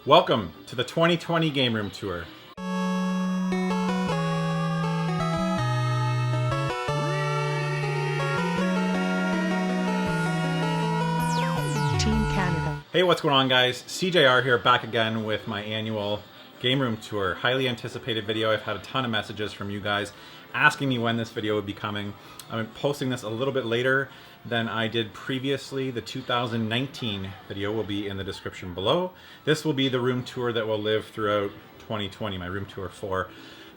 Welcome to the 2020 Game Room Tour. Team Canada. Hey, what's going on, guys? CJR here, back again with my annual Game Room Tour. Highly anticipated video. I've had a ton of messages from you guys asking me when this video would be coming. I'm posting this a little bit later than I did previously. The 2019 video will be in the description below. This will be the room tour that will live throughout 2020, my room tour for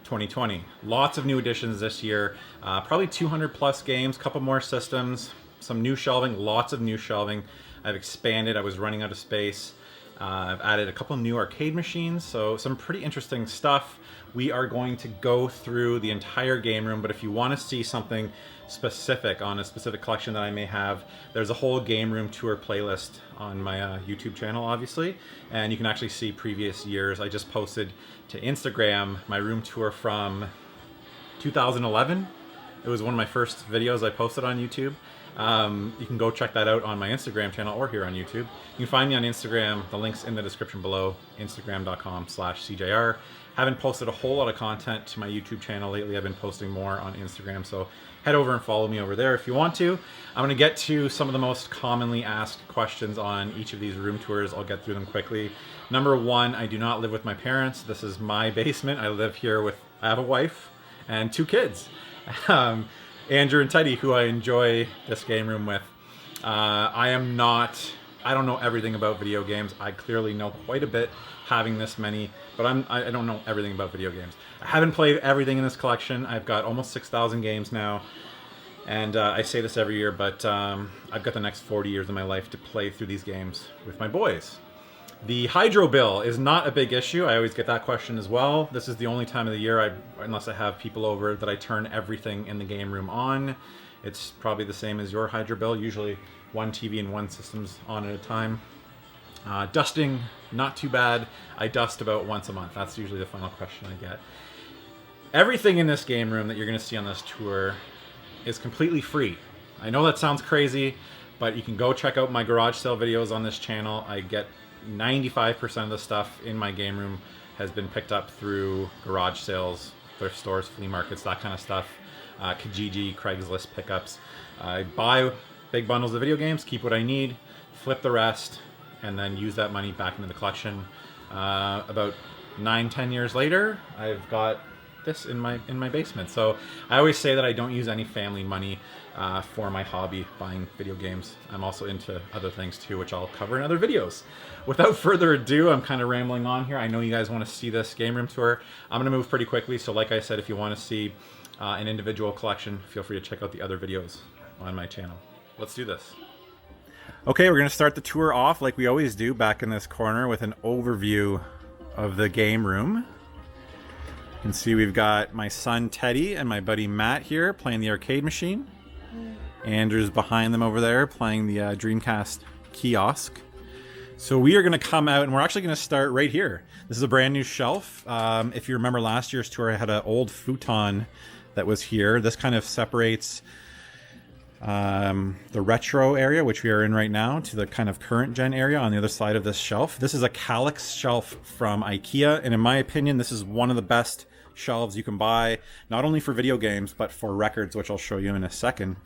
2020. Lots of new additions this year, probably 200 plus games, couple more systems, some new shelving, lots of new shelving. I've expanded, I was running out of space. I've added a couple new arcade machines, so some pretty interesting stuff. We are going to go through the entire game room, but if you want to see something specific on a specific collection that I may have, there's a whole game room tour playlist on my YouTube channel, obviously, and you can actually see previous years. I just posted to Instagram my room tour from 2011. It was one of my first videos I posted on YouTube. You can go check that out on my Instagram channel or here on YouTube. You can find me on Instagram. The link's in the description below, instagram.com/CJR. Haven't posted a whole lot of content to my YouTube channel lately. I've been posting more on Instagram, so head over and follow me over there if you want to. I'm going to get to some of the most commonly asked questions on each of these room tours. I'll get through them quickly. Number one, I do not live with my parents. This is my basement. I live here with, I have a wife and two kids. Andrew and Teddy, who I enjoy this game room with. I don't know everything about video games. I clearly know quite a bit having this many, but I don't know everything about video games. I haven't played everything in this collection. I've got almost 6,000 games now, and I say this every year, but I've got the next 40 years of my life to play through these games with my boys. The hydro bill is not a big issue. I always get that question as well. This is the only time of the year, unless I have people over, that I turn everything in the game room on. It's probably the same as your hydro bill. Usually one TV and one system's on at a time. Dusting, not too bad. I dust about once a month. That's usually the final question I get. Everything in this game room that you're going to see on this tour is completely free. I know that sounds crazy, but you can go check out my garage sale videos on this channel. I get 95% of the stuff in my game room has been picked up through garage sales, thrift stores, flea markets, that kind of stuff. Kijiji, Craigslist pickups. I buy big bundles of video games, keep what I need, flip the rest, and then use that money back into the collection. About 9-10 years later, I've got this in my basement. So I always say that I don't use any family money for my hobby, buying video games. I'm also into other things too, which I'll cover in other videos. Without further ado, I'm kind of rambling on here. I know you guys want to see this game room tour. I'm going to move pretty quickly. So like I said, if you want to see an individual collection, feel free to check out the other videos on my channel. Let's do this. Okay, we're going to start the tour off like we always do, back in this corner with an overview of the game room. You can see we've got my son Teddy and my buddy Matt here playing the arcade machine. Andrew's behind them over there playing the Dreamcast kiosk. So we are going to come out and we're actually going to start right here. This is a brand new shelf. If you remember last year's tour, I had an old futon that was here. This kind of separates the retro area, which we are in right now, to the kind of current gen area on the other side of this shelf. This is a Kallax shelf from IKEA, and in my opinion, this is one of the best shelves you can buy, not only for video games, but for records, which I'll show you in a second.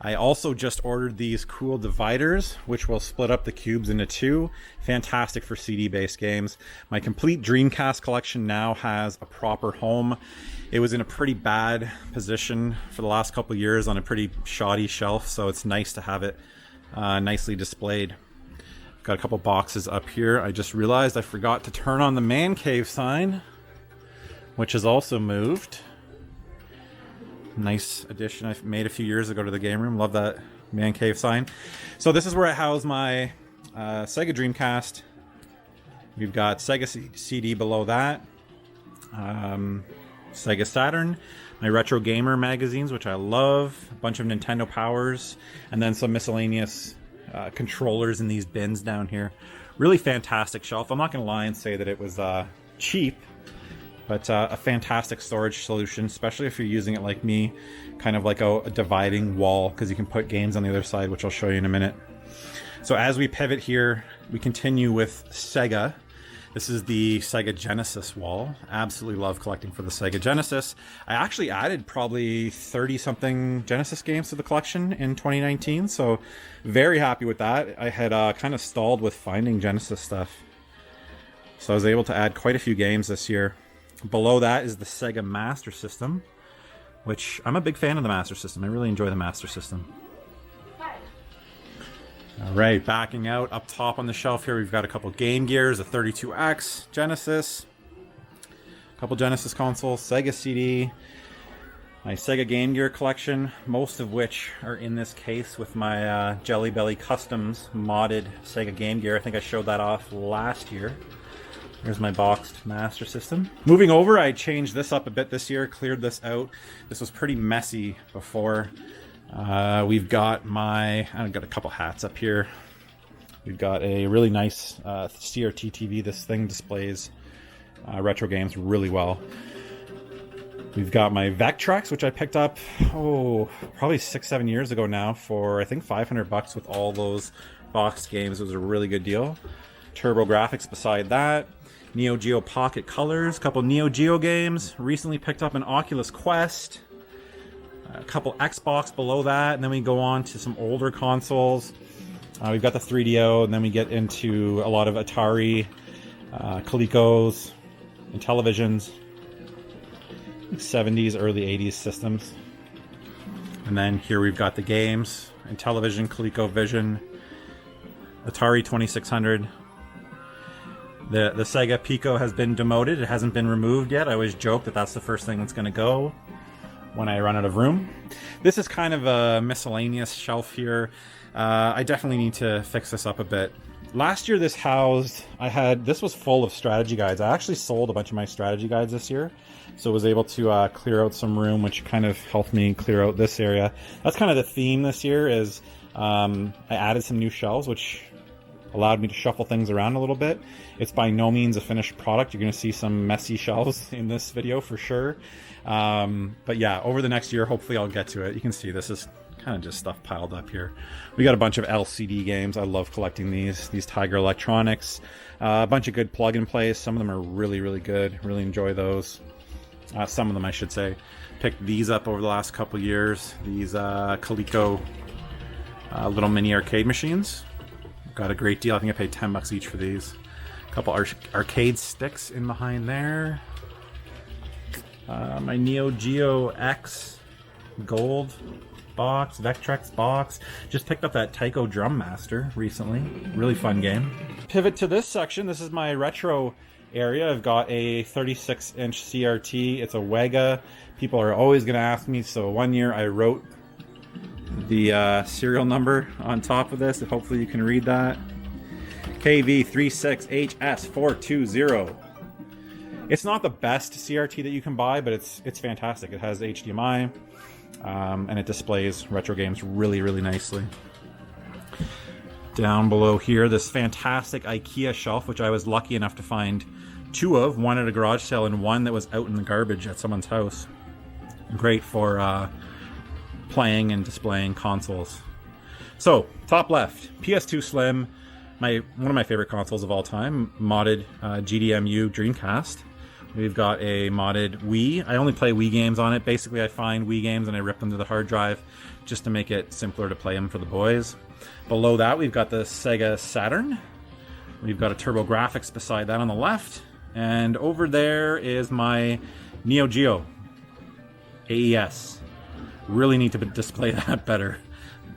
I also just ordered these cool dividers, which will split up the cubes into two. Fantastic for CD-based games. My complete Dreamcast collection now has a proper home. It was in a pretty bad position for the last couple of years on a pretty shoddy shelf, so it's nice to have it nicely displayed. Got a couple boxes up here. I just realized I forgot to turn on the man cave sign, which is also moved. Nice addition I made a few years ago to the game room. Love that man cave sign. So this is where I house my Sega Dreamcast. We've got Sega CD below that. Sega Saturn. My Retro Gamer magazines, which I love. A bunch of Nintendo Powers. And then some miscellaneous controllers in these bins down here. Really fantastic shelf. I'm not going to lie and say that it was cheap. But a fantastic storage solution, especially if you're using it like me, kind of like a dividing wall, because you can put games on the other side, which I'll show you in a minute. So as we pivot here, we continue with Sega. This is the Sega Genesis wall. Absolutely love collecting for the Sega Genesis. I actually added probably 30 something Genesis games to the collection in 2019, so very happy with that. I had kind of stalled with finding Genesis stuff, so I was able to add quite a few games this year. Below that is the Sega Master System, which I'm a big fan of the Master System. I really enjoy the Master System. All right, backing out up top on the shelf here, we've got a couple Game Gears, a 32X, Genesis, a couple Genesis consoles, Sega CD, my Sega Game Gear collection, most of which are in this case with my Jelly Belly Customs modded Sega Game Gear. I think I showed that off last year. Here's my boxed Master System. Moving over, I changed this up a bit this year, cleared this out. This was pretty messy before. We've got I've got a couple hats up here. We've got a really nice CRT TV. This thing displays retro games really well. We've got my Vectrex, which I picked up, probably 6-7 years ago now for, I think, $500 with all those boxed games. It was a really good deal. Turbo Graphics beside that. Neo Geo Pocket Colors, a couple Neo Geo games. Recently picked up an Oculus Quest. A couple Xbox below that, and then we go on to some older consoles. We've got the 3DO, and then we get into a lot of Atari, Colecos, and televisions. 70s, early 80s systems. And then here we've got the games and television, ColecoVision, Atari 2600. The Sega Pico has been demoted. It hasn't been removed yet. I always joke that that's the first thing that's going to go when I run out of room. This is kind of a miscellaneous shelf here. I definitely need to fix this up a bit. Last year this was full of strategy guides. I actually sold a bunch of my strategy guides this year, so I was able to clear out some room, which kind of helped me clear out this area. That's kind of the theme this year is I added some new shelves, which allowed me to shuffle things around a little bit. It's by no means a finished product. You're going to see some messy shelves in this video for sure. But yeah, over the next year, hopefully I'll get to it. You can see this is kind of just stuff piled up here. We got a bunch of LCD games. I love collecting these Tiger Electronics. A bunch of good plug and plays. Some of them are really, really good. Really enjoy those. Some of them, I should say. Picked these up over the last couple years. These Coleco little mini arcade machines. Got a great deal. I think I paid $10 each for these. A couple arcade sticks in behind there. My Neo Geo X gold box, Vectrex box. Just picked up that Taiko Drum Master recently. Really fun game. Pivot to this section. This is my retro area. I've got a 36-inch CRT. It's a Wega. People are always going to ask me, so one year I wrote the serial number on top of this. Hopefully you can read that. KV36HS420. It's not the best CRT that you can buy, but it's fantastic. It has HDMI, and it displays retro games really, really nicely. Down below here, this fantastic IKEA shelf, which I was lucky enough to find two of, one at a garage sale and one that was out in the garbage at someone's house. Great for playing and displaying consoles. So, top left, PS2 Slim, one of my favorite consoles of all time, modded GDMU Dreamcast. We've got a modded Wii. I only play Wii games on it. Basically, I find Wii games and I rip them to the hard drive just to make it simpler to play them for the boys. Below that, we've got the Sega Saturn. We've got a Turbo Graphics beside that on the left. And over there is my Neo Geo AES. Really need to display that better.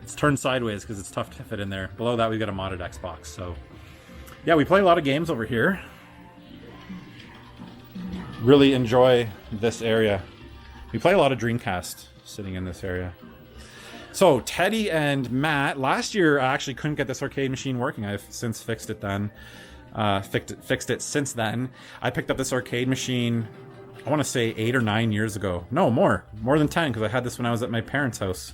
It's turned sideways because it's tough to fit in there. Below that, we've got a modded Xbox. So, yeah, we play a lot of games over here. Really enjoy this area. We play a lot of Dreamcast sitting in this area. So, Teddy and Matt, last year I actually couldn't get this arcade machine working. I've since fixed it then. Fixed it since then. I picked up this arcade machine, I want to say 8 or 9 years ago. No, more than 10, because I had this when I was at my parents' house.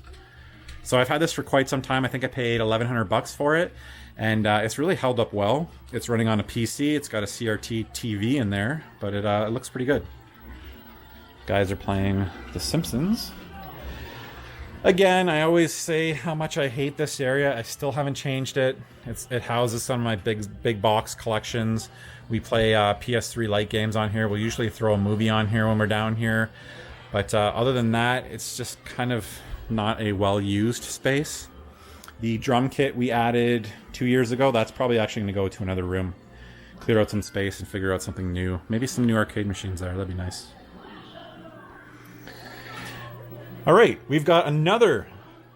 So I've had this for quite some time. I think I paid $1,100 for it, and it's really held up well. It's running on a PC. It's got a CRT TV in there, but it looks pretty good. Guys are playing The Simpsons. Again, I always say how much I hate this area. I still haven't changed it. It houses some of my big box collections, We play PS3 Lite games on here. We'll usually throw a movie on here when we're down here. But other than that, it's just kind of not a well-used space. The drum kit we added 2 years ago, that's probably actually going to go to another room. Clear out some space and figure out something new. Maybe some new arcade machines there. That'd be nice. All right, we've got another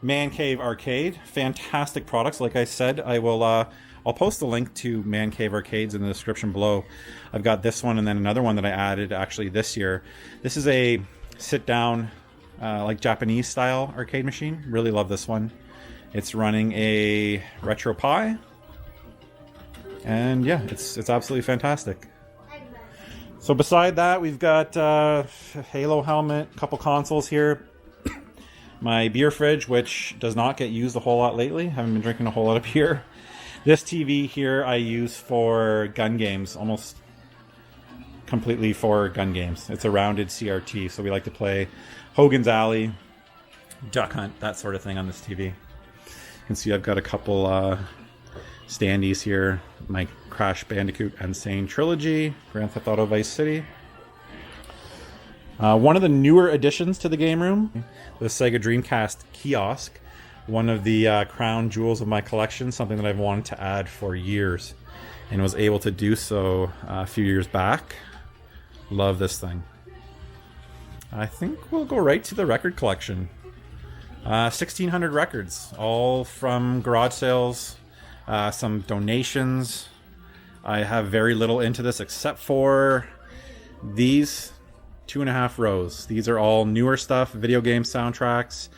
Man Cave Arcade. Fantastic products. Like I said, I'll post the link to Man Cave Arcades in the description below. I've got this one and then another one that I added actually this year. This is a sit-down, like Japanese style arcade machine. Really love this one. It's running a RetroPie. And yeah, it's absolutely fantastic. So beside that, we've got Halo helmet, a couple consoles here. My beer fridge, which does not get used a whole lot lately. Haven't been drinking a whole lot of beer. This TV here I use for gun games, almost completely for gun games. It's a rounded CRT, so we like to play Hogan's Alley, Duck Hunt, that sort of thing on this TV. You can see I've got a couple standees here. My Crash Bandicoot Insane Trilogy, Grand Theft Auto Vice City. One of the newer additions to the game room, the Sega Dreamcast kiosk. One of the crown jewels of my collection, something that I've wanted to add for years and was able to do so a few years back. Love this thing. I think we'll go right to the record collection. 1,600 records, all from garage sales, some donations. I have very little into this except for these 2.5 rows. These are all newer stuff, video game soundtracks,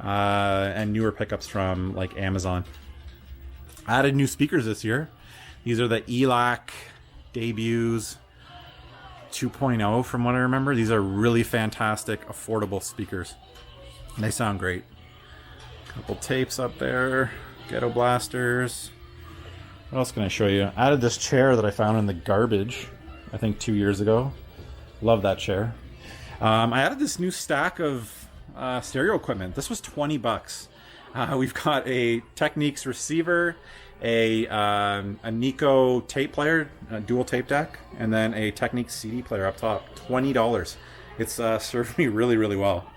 and newer pickups from like Amazon. Added new speakers this year. These are the ELAC debuts 2.0 from what I remember. These are really fantastic, affordable speakers. They sound great. Couple tapes up there. Ghetto blasters. What else can I show you? Added this chair that I found in the garbage, I think 2 years ago. Love that chair. I added this new stack of stereo equipment. This was 20 bucks. We've got a Technics receiver, a Nico tape player, a dual tape deck, and then a Technics CD player up top. $20. It's served me really, really well.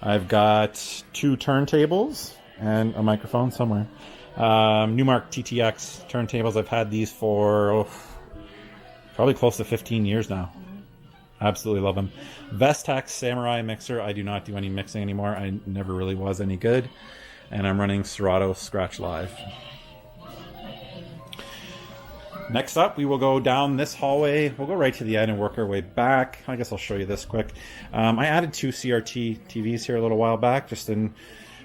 I've got 2 turntables and a microphone somewhere. Newmark TTX turntables. I've had these for probably close to 15 years now. Absolutely love them. Vestax Samurai mixer. I do not do any mixing anymore. I never really was any good. And I'm running Serato Scratch Live. Next up, we will go down this hallway. We'll go right to the end and work our way back. I guess I'll show you this quick. I added 2 CRT TVs here a little while back. Just in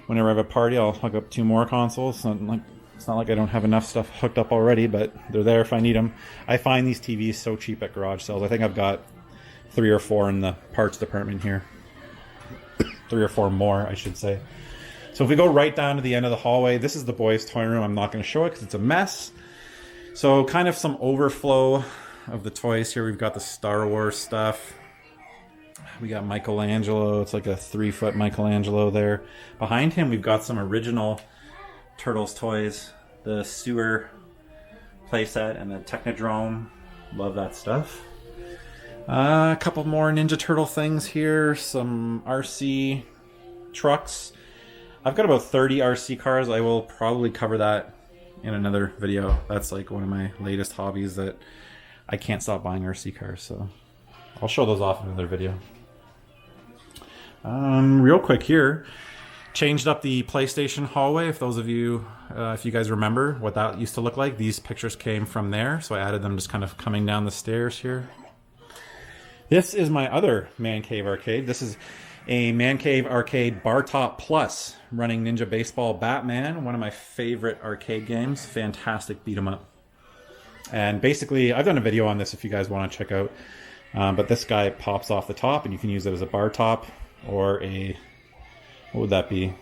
whenever I have a party, I'll hook up 2 more consoles. It's not like I don't have enough stuff hooked up already, but they're there if I need them. I find these TVs so cheap at garage sales. I think I've got 3 or 4 in the parts department here. 3 or 4 more, I should say. So if we go right down to the end of the hallway, this is the boys' toy room. I'm not going to show it because it's a mess. So kind of some overflow of the toys here. We've got the Star Wars stuff. We got Michelangelo. It's like a 3-foot Michelangelo there. Behind him, we've got some original Turtles toys. The sewer playset and the Technodrome. Love that stuff. A couple more Ninja Turtle things here. Some RC trucks. I've got about 30 RC cars. I will probably cover that in another video. That's like one of my latest hobbies that I can't stop buying RC cars. So I'll show those off in another video. Real quick here. Changed up the PlayStation hallway. If those of you, if you guys remember what that used to look like, these pictures came from there. So I added them just kind of coming down the stairs here. This is my other Man Cave arcade. This is a Man Cave Arcade Bar Top Plus running Ninja Baseball Batman, one of my favorite arcade games. Fantastic beat 'em up. And basically, I've done a video on this if you guys want to check out. But this guy pops off the top, and you can use it as a bar top or a, what would that be?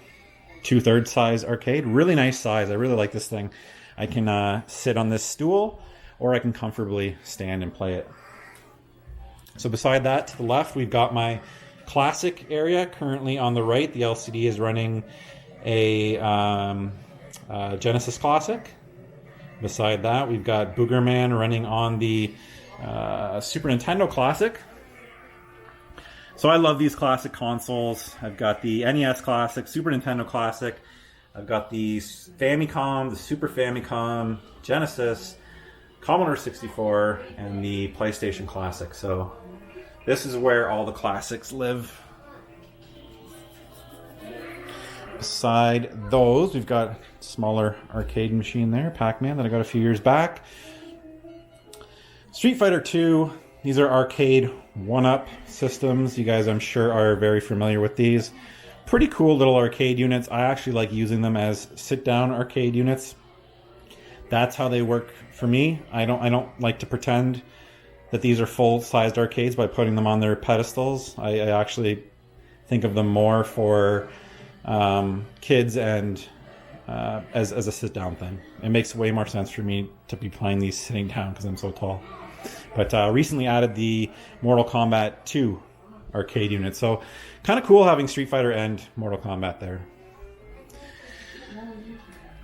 2/3 size arcade. Really nice size. I really like this thing. I can sit on this stool, or I can comfortably stand and play it. So beside that, to the left, we've got my classic area. Currently on the right, the LCD is running a Genesis Classic. Beside that, we've got Boogerman running on the Super Nintendo Classic. So I love these classic consoles. I've got the NES Classic, Super Nintendo Classic. I've got the Famicom, the Super Famicom, Genesis, Commodore 64, and the PlayStation Classic. So this is where all the classics live. Beside those, we've got a smaller arcade machine there, Pac-Man, that I got a few years back. Street Fighter 2. These are arcade one-up systems. You guys, I'm sure, are very familiar with these. Pretty cool little arcade units. I actually like using them as sit-down arcade units. That's how they work for me. I don't like to pretend that these are full-sized arcades by putting them on their pedestals. I actually think of them more for kids and as a sit-down thing. It makes way more sense for me to be playing these sitting down because I'm so tall. But recently added the Mortal Kombat 2 arcade unit. So kind of cool having Street Fighter and Mortal Kombat there.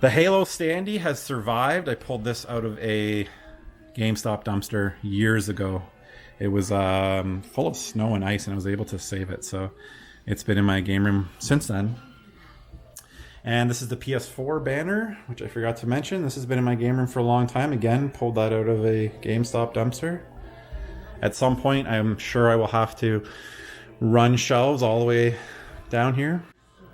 The Halo Standee has survived. I pulled this out of a GameStop dumpster years ago. It was full of snow and ice and I was able to save it. So it's been in my game room since then. And this is the PS4 banner, which I forgot to mention. This has been in my game room for a long time. Again, pulled that out of a GameStop dumpster. At some point, I'm sure I will have to run shelves all the way down here.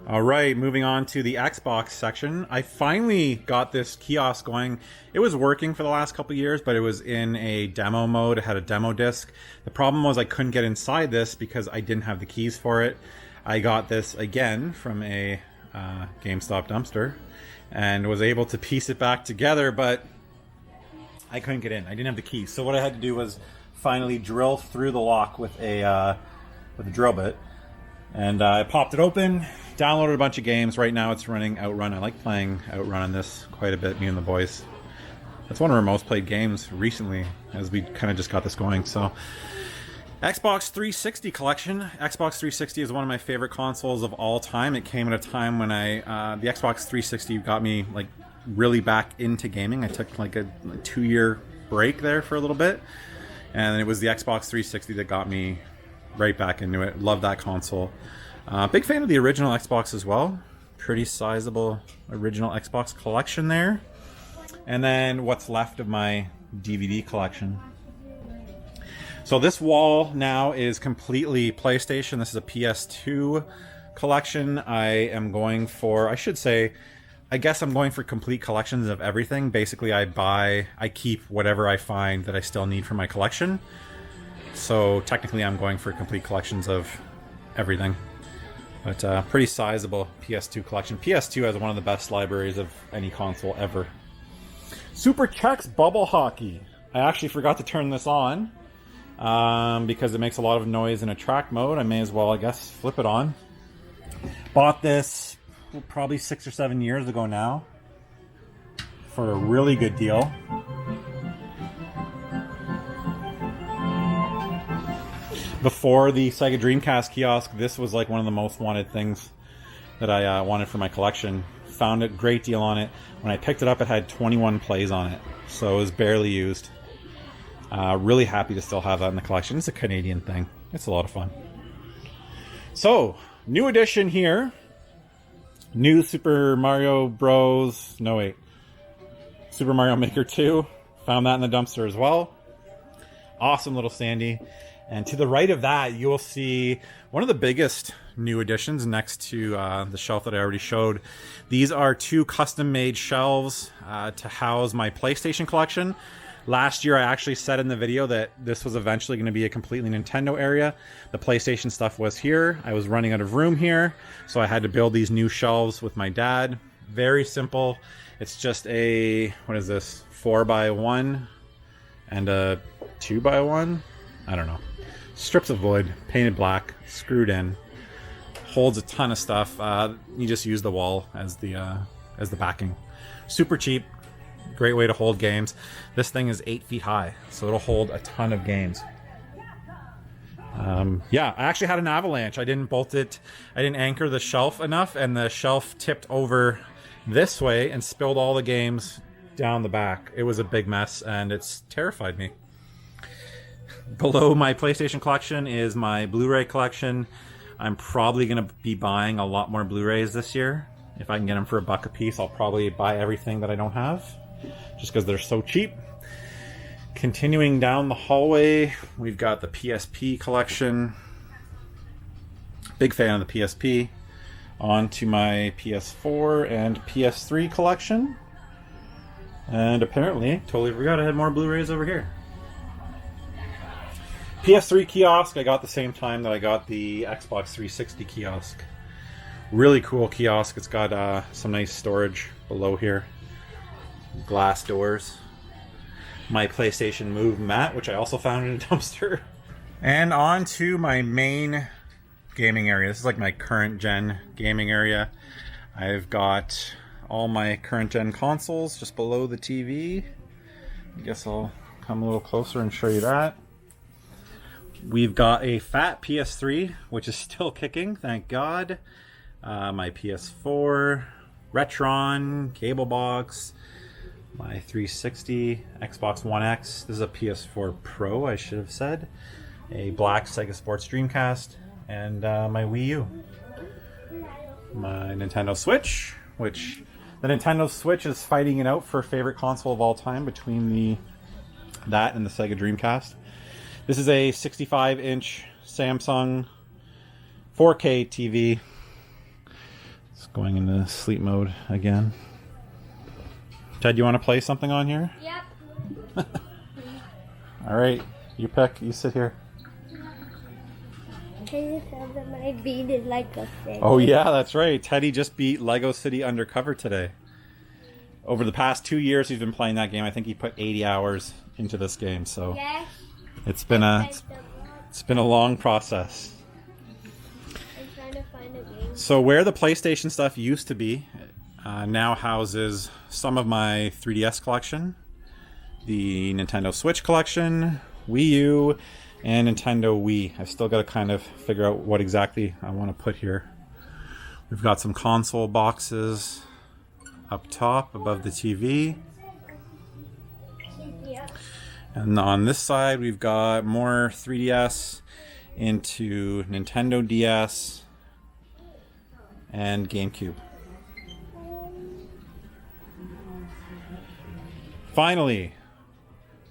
All right, moving on to the Xbox section. I finally got this kiosk going. It was working for the last couple of years, but it was in a demo mode. It had a demo disc. The problem was I couldn't get inside this because I didn't have the keys for it. I got this again from a GameStop dumpster and was able to piece it back together, but I couldn't get in. I didn't have the keys. So what I had to do was finally drill through the lock with a drill bit. And I popped it open, downloaded a bunch of games. Right now it's running Outrun. I like playing Outrun on this quite a bit, me and the boys. That's one of our most played games recently as we kind of just got this going. So Xbox 360 collection. Xbox 360 is one of my favorite consoles of all time. It came at a time when the Xbox 360 got me like really back into gaming. I took like a 2-year break there for a little bit. And it was the Xbox 360 that got me right back into it. Love that console. Big fan of the original Xbox as well. Pretty sizable original Xbox collection there. And then what's left of my DVD collection. So this wall now is completely PlayStation. This is a PS2 collection. I guess I'm going for complete collections of everything. Basically, I keep whatever I find that I still need for my collection. So technically I'm going for complete collections of everything. But pretty sizable PS2 collection. PS2 has one of the best libraries of any console ever. Super Chex Bubble Hockey. I actually forgot to turn this on because it makes a lot of noise in attract mode. I may as well, I guess, flip it on. Bought this probably 6 or 7 years ago now for a really good deal. Before the Sega Dreamcast kiosk, this was like one of the most wanted things that I wanted for my collection. Found a great deal on it. When I picked it up, it had 21 plays on it, so it was barely used. Really happy to still have that in the collection. It's a Canadian thing. It's a lot of fun. So, new edition here. New Super Mario Bros. No, wait. Super Mario Maker 2. Found that in the dumpster as well. Awesome little standee. And to the right of that, you'll see one of the biggest new additions next to the shelf that I already showed. These are 2 custom-made shelves to house my PlayStation collection. Last year, I actually said in the video that this was eventually going to be a completely Nintendo area. The PlayStation stuff was here. I was running out of room here, so I had to build these new shelves with my dad. Very simple. It's just a, what is this, 4x1 and a 2x1? I don't know. Strips of wood, painted black, screwed in. Holds a ton of stuff. You just use the wall as the backing. Super cheap. Great way to hold games. This thing is 8 feet high, so it'll hold a ton of games. Yeah, I actually had an avalanche. I didn't bolt it. I didn't anchor the shelf enough, and the shelf tipped over this way and spilled all the games down the back. It was a big mess and it's terrified me. Below my PlayStation collection is my Blu-ray collection. I'm probably going to be buying a lot more Blu-rays this year. If I can get them for $1 a piece, I'll probably buy everything that I don't have, just because they're so cheap. Continuing down the hallway, we've got the PSP collection. Big fan of the PSP. On to my PS4 and PS3 collection. And apparently, totally forgot I had more Blu-rays over here. PS3 kiosk, I got the same time that I got the Xbox 360 kiosk. Really cool kiosk. It's got some nice storage below here. Glass doors. My PlayStation Move mat, which I also found in a dumpster. And on to my main gaming area. This is like my current gen gaming area. I've got all my current gen consoles just below the TV. I guess I'll come a little closer and show you that. We've got a fat PS3, which is still kicking, thank God. My PS4, Retron, cable box, my 360, Xbox One X. This is a PS4 Pro, I should have said. A black Sega Sports Dreamcast, and my Wii U. My Nintendo Switch, which the Nintendo Switch is fighting it out for favorite console of all time between that and the Sega Dreamcast. This is a 65-inch Samsung 4K TV. It's going into sleep mode again. Ted, you want to play something on here? Yep. All right, you pick. You sit here. Can you tell them I beat it like a thing? Oh yeah, that's right. Teddy just beat Lego City Undercover today. Over the past 2 years, he's been playing that game. I think he put 80 hours into this game. So Yes. it's been a long process. I'm trying to find a game. So where the PlayStation stuff used to be, now houses some of my 3DS collection, the Nintendo Switch collection, Wii U, and Nintendo Wii. I've still got to kind of figure out what exactly I want to put here. We've got some console boxes up top above the TV. Yeah. And on this side, we've got more 3DS into Nintendo DS and GameCube. Finally,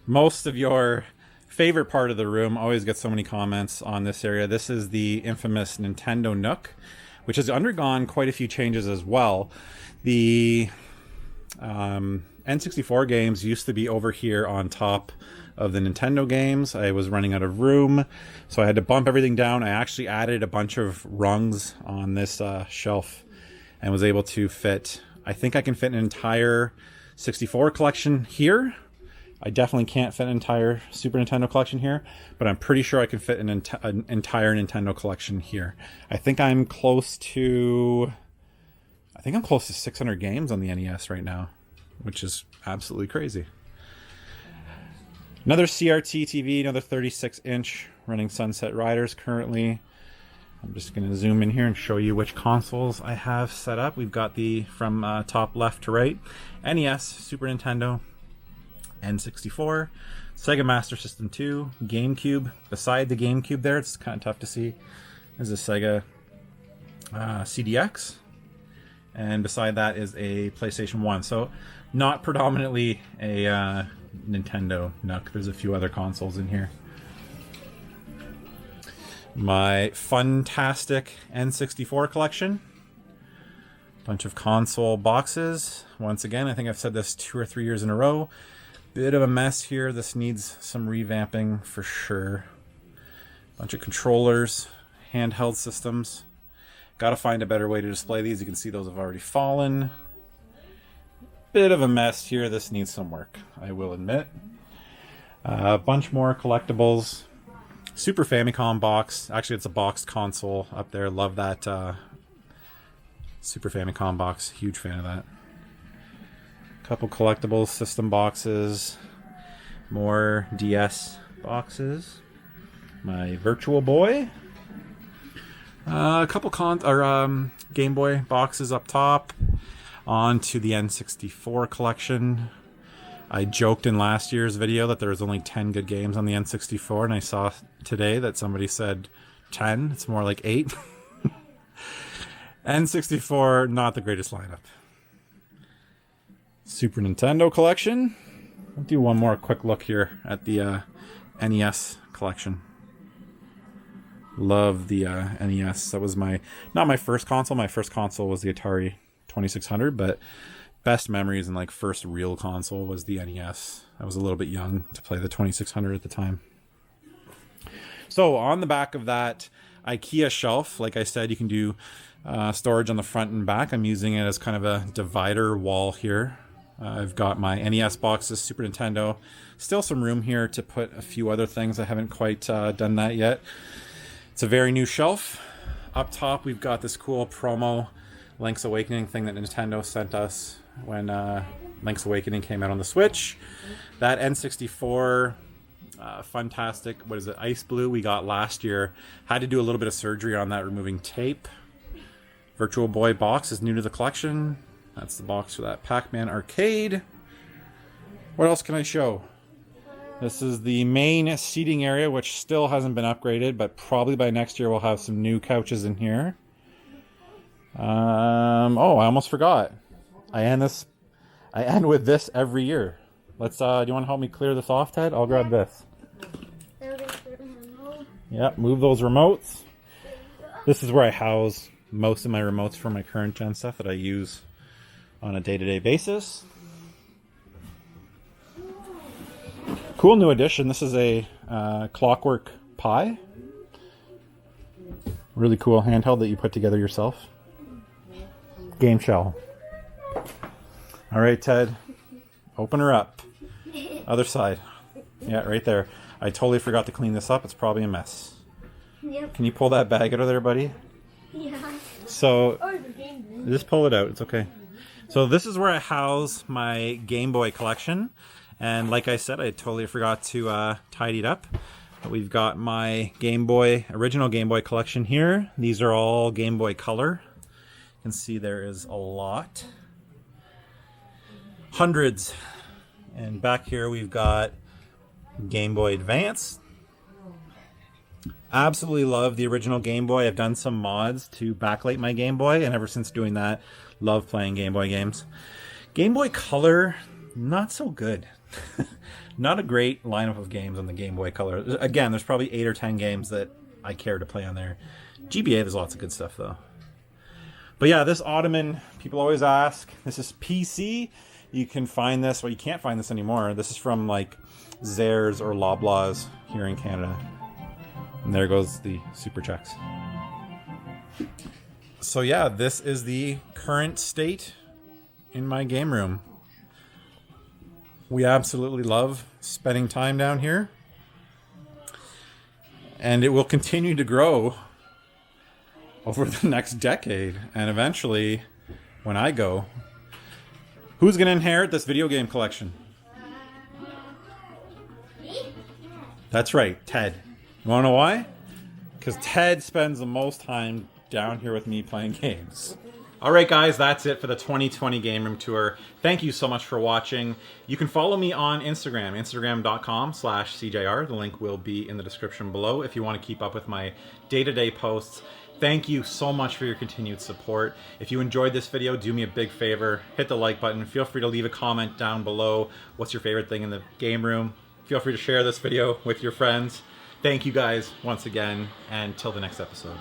most of your favorite part of the room. Always get so many comments on this area. This is the infamous Nintendo Nook, which has undergone quite a few changes as well. The N64 games used to be over here on top of the Nintendo games. I was running out of room, so I had to bump everything down. I actually added a bunch of rungs on this shelf and was able to fit, I think I can fit an entire 64 collection here. I definitely can't fit an entire Super Nintendo collection here, but I'm pretty sure I can fit an entire Nintendo collection here. I think I'm close to 600 games on the NES right now, which is absolutely crazy. Another CRT TV, another 36-inch, running Sunset Riders currently. I'm just going to zoom in here and show you which consoles I have set up. We've got the, from top left to right, NES, Super Nintendo, N64, Sega Master System 2, GameCube. Beside the GameCube there, it's kind of tough to see, is a Sega CDX. And beside that is a PlayStation 1. So not predominantly a Nintendo Nook. There's a few other consoles in here. My fantastic N64 collection. Bunch of console boxes. Once again, I think I've said this 2 or 3 years in a row. Bit of a mess here. This needs some revamping for sure. Bunch of controllers, handheld systems. Got to find a better way to display these. You can see those have already fallen. Bit of a mess here. This needs some work, I will admit. A bunch more collectibles. Super Famicom box. Actually, it's a boxed console up there. Love that Super Famicom box. Huge fan of that. Couple collectibles, system boxes. More DS boxes. My Virtual Boy. A couple Game Boy boxes up top. On to the N64 collection. I joked in last year's video that there was only 10 good games on the N64, and I saw today that somebody said 10. It's more like 8. N64, not the greatest lineup. Super Nintendo collection. I'll do one more quick look here at the NES collection. Love the NES. That was not my first console. My first console was the Atari 2600, but best memories and like first real console was the NES. I was a little bit young to play the 2600 at the time. So on the back of that IKEA shelf, like I said, you can do storage on the front and back. I'm using it as kind of a divider wall here. I've got my NES boxes, Super Nintendo. Still some room here to put a few other things. I haven't quite done that yet. It's a very new shelf. Up top, we've got this cool promo Link's Awakening thing that Nintendo sent us when Link's Awakening came out on the Switch. That N64 fantastic, what is it, Ice Blue we got last year. Had to do a little bit of surgery on that, removing tape. Virtual Boy box is new to the collection. That's the box for that Pac-Man arcade. What else can I show? This is the main seating area, which still hasn't been upgraded, but probably by next year we'll have some new couches in here. Oh, I almost forgot. I end with this every year. Let's. Do you want to help me clear this off, Ted? I'll grab this. Yep, move those remotes. This is where I house most of my remotes for my current gen stuff that I use on a day-to-day basis. Cool new addition. This is a Clockwork Pi. Really cool handheld that you put together yourself. Game shell. All right, Ted. Open her up. Other side. Yeah, right there. I totally forgot to clean this up. It's probably a mess. Yep. Can you pull that bag out of there, buddy? Yeah. So, just pull it out. It's okay. So this is where I house my Game Boy collection. And like I said, I totally forgot to tidy it up. But we've got my original Game Boy collection here. These are all Game Boy Color. You can see there is a lot. Hundreds. And back here we've got Game Boy Advance. Absolutely love the original Game Boy. I've done some mods to backlight my Game Boy, and ever since doing that, love playing Game Boy games. Game Boy Color, not so good. Not a great lineup of games on the Game Boy Color. Again, there's probably 8 or 10 games that I care to play on there. GBA, there's lots of good stuff though. But yeah, this Ottoman, people always ask, this is PC. You can find this, well, you can't find this anymore. This is from like Zehrs or Loblaws here in Canada. And there goes the super checks. So yeah, this is the current state in my game room. We absolutely love spending time down here. And it will continue to grow over the next decade. And eventually, when I go, who's going to inherit this video game collection? That's right, Ted. You want to know why? Because Ted spends the most time down here with me playing games. Alright guys, that's it for the 2020 Game Room Tour. Thank you so much for watching. You can follow me on Instagram, instagram.com/CJR. The link will be in the description below if you want to keep up with my day-to-day posts. Thank you so much for your continued support. If you enjoyed this video, do me a big favor. Hit the like button. Feel free to leave a comment down below. What's your favorite thing in the game room? Feel free to share this video with your friends. Thank you guys once again, and till the next episode.